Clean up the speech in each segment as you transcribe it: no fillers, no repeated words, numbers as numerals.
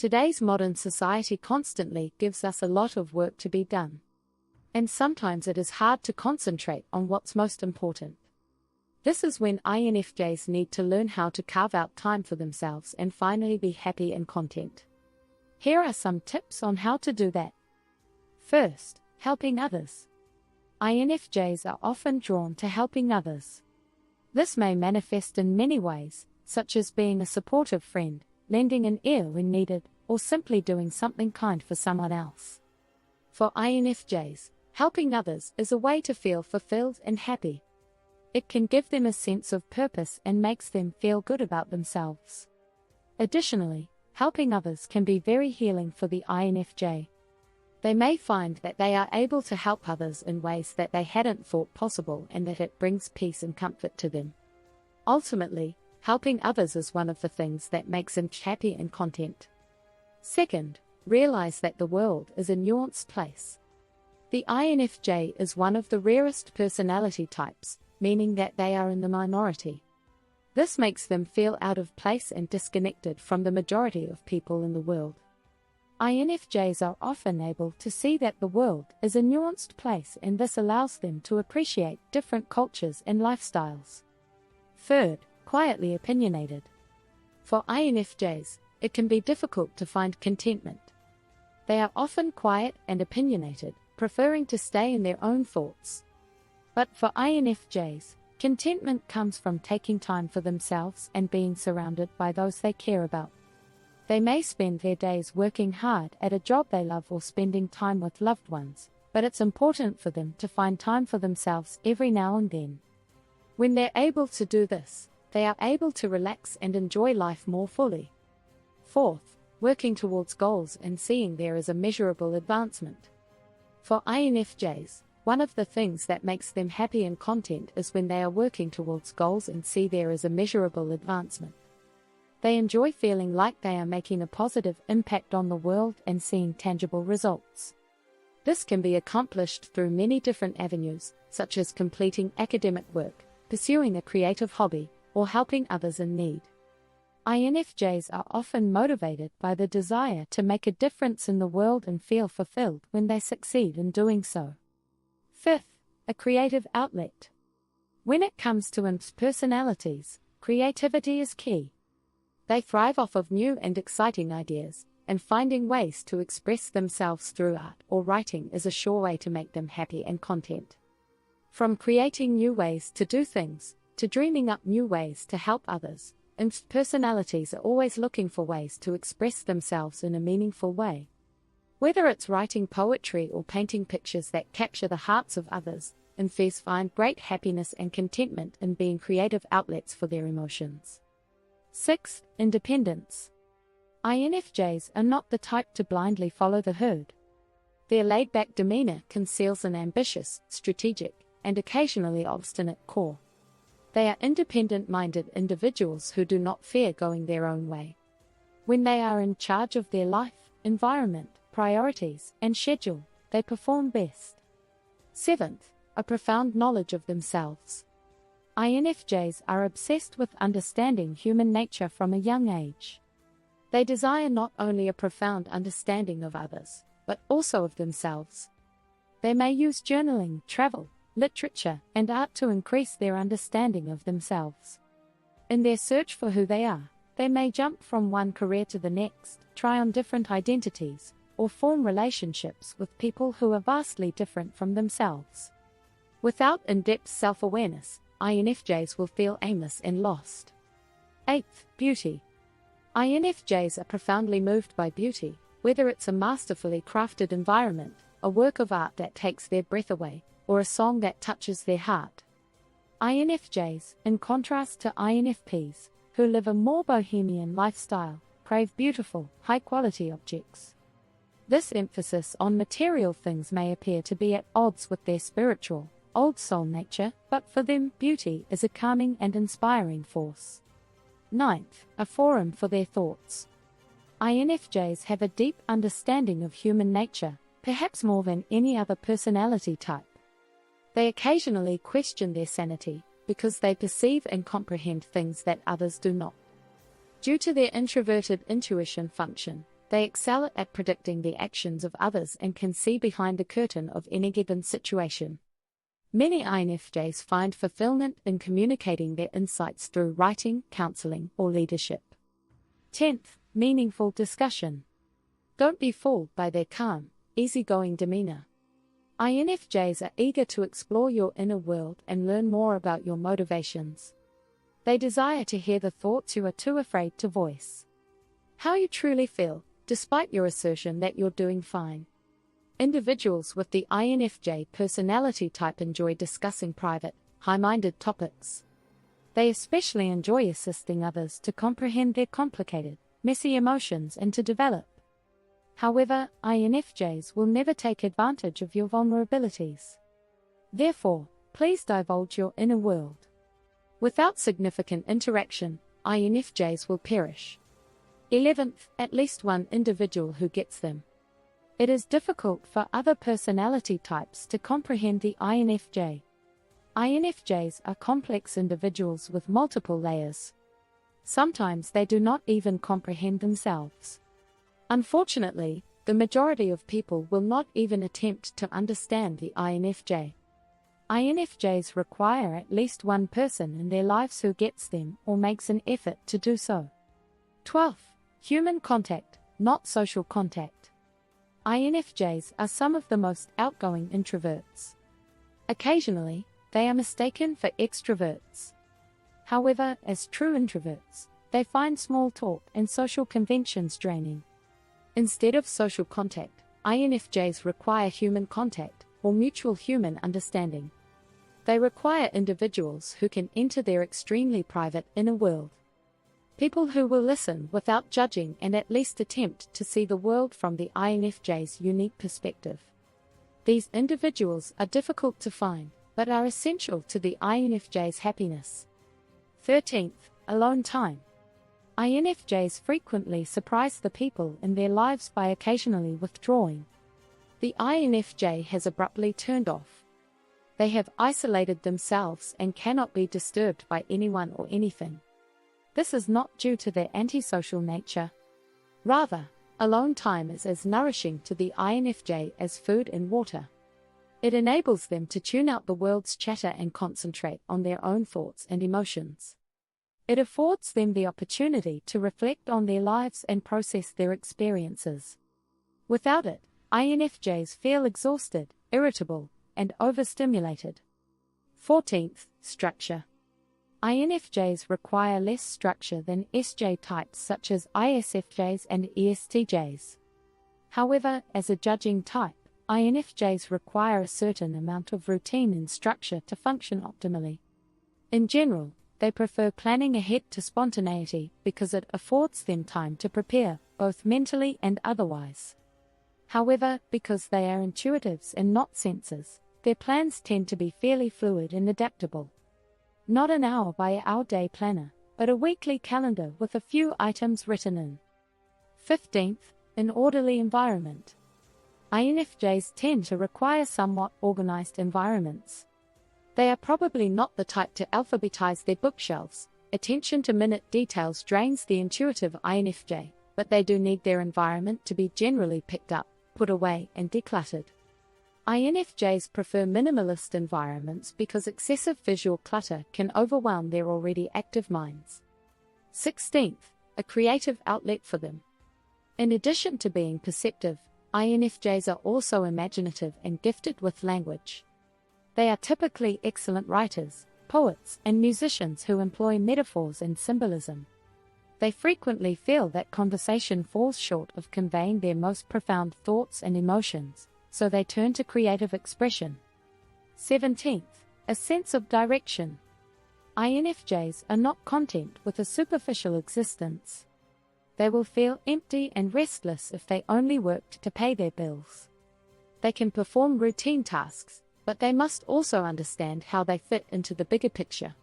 Today's modern society constantly gives us a lot of work to be done. And sometimes it is hard to concentrate on what's most important. This is when INFJs need to learn how to carve out time for themselves and finally be happy and content. Here are some tips on how to do that. First, helping others. INFJs are often drawn to helping others. This may manifest in many ways, such as being a supportive friend, lending an ear when needed, or simply doing something kind for someone else. For INFJs, helping others is a way to feel fulfilled and happy. It can give them a sense of purpose and makes them feel good about themselves. Additionally, helping others can be very healing for the INFJ. They may find that they are able to help others in ways that they hadn't thought possible and that it brings peace and comfort to them. Ultimately, helping others is one of the things that makes them happy and content. Second, realize that the world is a nuanced place. The INFJ is one of the rarest personality types, meaning that they are in the minority. This makes them feel out of place and disconnected from the majority of people in the world. INFJs are often able to see that the world is a nuanced place, and this allows them to appreciate different cultures and lifestyles. Third, quietly opinionated. For INFJs, it can be difficult to find contentment. They are often quiet and opinionated, preferring to stay in their own thoughts. But for INFJs, contentment comes from taking time for themselves and being surrounded by those they care about. They may spend their days working hard at a job they love or spending time with loved ones, but it's important for them to find time for themselves every now and then. When they're able to do this, they are able to relax and enjoy life more fully. Fourth, working towards goals and seeing there is a measurable advancement. For INFJs, one of the things that makes them happy and content is when they are working towards goals and see there is a measurable advancement. They enjoy feeling like they are making a positive impact on the world and seeing tangible results. This can be accomplished through many different avenues, such as completing academic work, pursuing a creative hobby, or helping others in need. INFJs are often motivated by the desire to make a difference in the world and feel fulfilled when they succeed in doing so. Fifth, a creative outlet. When it comes to INFJs personalities, creativity is key. They thrive off of new and exciting ideas, and finding ways to express themselves through art or writing is a sure way to make them happy and content. From creating new ways to do things, to dreaming up new ways to help others, INFJ personalities are always looking for ways to express themselves in a meaningful way. Whether it's writing poetry or painting pictures that capture the hearts of others, INFJs find great happiness and contentment in being creative outlets for their emotions. Sixth, independence. INFJs are not the type to blindly follow the herd. Their laid-back demeanor conceals an ambitious, strategic, and occasionally obstinate core. They are independent-minded individuals who do not fear going their own way. When they are in charge of their life, environment, priorities, and schedule, they perform best. Seventh, a profound knowledge of themselves. INFJs are obsessed with understanding human nature from a young age. They desire not only a profound understanding of others, but also of themselves. They may use journaling, travel, literature, and art to increase their understanding of themselves. In their search for who they are, they may jump from one career to the next, try on different identities, or form relationships with people who are vastly different from themselves. Without in-depth self-awareness, INFJs will feel aimless and lost. Eighth, beauty. INFJs are profoundly moved by beauty, whether it's a masterfully crafted environment, a work of art that takes their breath away, or a song that touches their heart. INFJs, in contrast to INFPs, who live a more bohemian lifestyle, crave beautiful, high-quality objects. This emphasis on material things may appear to be at odds with their spiritual, old soul nature, but for them, beauty is a calming and inspiring force. Ninth, a forum for their thoughts. INFJs have a deep understanding of human nature, perhaps more than any other personality type. They occasionally question their sanity, because they perceive and comprehend things that others do not. Due to their introverted intuition function, They excel at predicting the actions of others and can see behind the curtain of any given situation. Many INFJs find fulfillment in communicating their insights through writing, counseling, or leadership. 10th, meaningful discussion. Don't be fooled by their calm, easygoing demeanor. INFJs are eager to explore your inner world and learn more about your motivations. They desire to hear the thoughts you are too afraid to voice. How you truly feel, despite your assertion that you're doing fine. Individuals with the INFJ personality type enjoy discussing private, high-minded topics. They especially enjoy assisting others to comprehend their complicated, messy emotions and to develop. However, INFJs will never take advantage of your vulnerabilities. Therefore, please divulge your inner world. Without significant interaction, INFJs will perish. 11th, at least one individual who gets them. It is difficult for other personality types to comprehend the INFJ. INFJs are complex individuals with multiple layers. Sometimes they do not even comprehend themselves. Unfortunately, the majority of people will not even attempt to understand the INFJ. INFJs require at least one person in their lives who gets them or makes an effort to do so. 12th, human contact, not social contact. INFJs are some of the most outgoing introverts. Occasionally, they are mistaken for extroverts. However, as true introverts, they find small talk and social conventions draining. Instead of social contact, INFJs require human contact, or mutual human understanding. They require individuals who can enter their extremely private inner world. People who will listen without judging and at least attempt to see the world from the INFJ's unique perspective. These individuals are difficult to find, but are essential to the INFJ's happiness. 13th, alone time. INFJs frequently surprise the people in their lives by occasionally withdrawing. The INFJ has abruptly turned off. They have isolated themselves and cannot be disturbed by anyone or anything. This is not due to their antisocial nature. Rather, alone time is as nourishing to the INFJ as food and water. It enables them to tune out the world's chatter and concentrate on their own thoughts and emotions. It affords them the opportunity to reflect on their lives and process their experiences. Without it, INFJs feel exhausted, irritable, and overstimulated. 14th, structure. INFJs require less structure than SJ types such as ISFJs and ESTJs. However, as a judging type, INFJs require a certain amount of routine and structure to function optimally. In general, they prefer planning ahead to spontaneity because it affords them time to prepare, both mentally and otherwise. However, because they are intuitives and not sensors, their plans tend to be fairly fluid and adaptable. Not an hour-by-hour day planner, but a weekly calendar with a few items written in. 15th, an orderly environment. INFJs tend to require somewhat organized environments. They are probably not the type to alphabetize their bookshelves. Attention to minute details drains the intuitive INFJ, but they do need their environment to be generally picked up, put away, and decluttered. INFJs prefer minimalist environments because excessive visual clutter can overwhelm their already active minds. 16th, a creative outlet for them. In addition to being perceptive, INFJs are also imaginative and gifted with language. They are typically excellent writers, poets, and musicians who employ metaphors and symbolism. They frequently feel that conversation falls short of conveying their most profound thoughts and emotions, so they turn to creative expression. 17th, a sense of direction. INFJs are not content with a superficial existence. They will feel empty and restless if they only worked to pay their bills. They can perform routine tasks, but they must also understand how they fit into the bigger picture.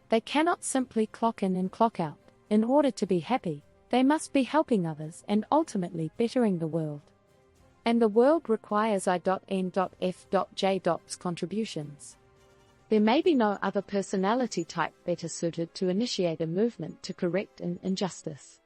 They cannot simply clock in and clock out. In order to be happy, they must be helping others and ultimately bettering the world. And the world requires I.N.F.J.'s contributions. There may be no other personality type better suited to initiate a movement to correct an injustice.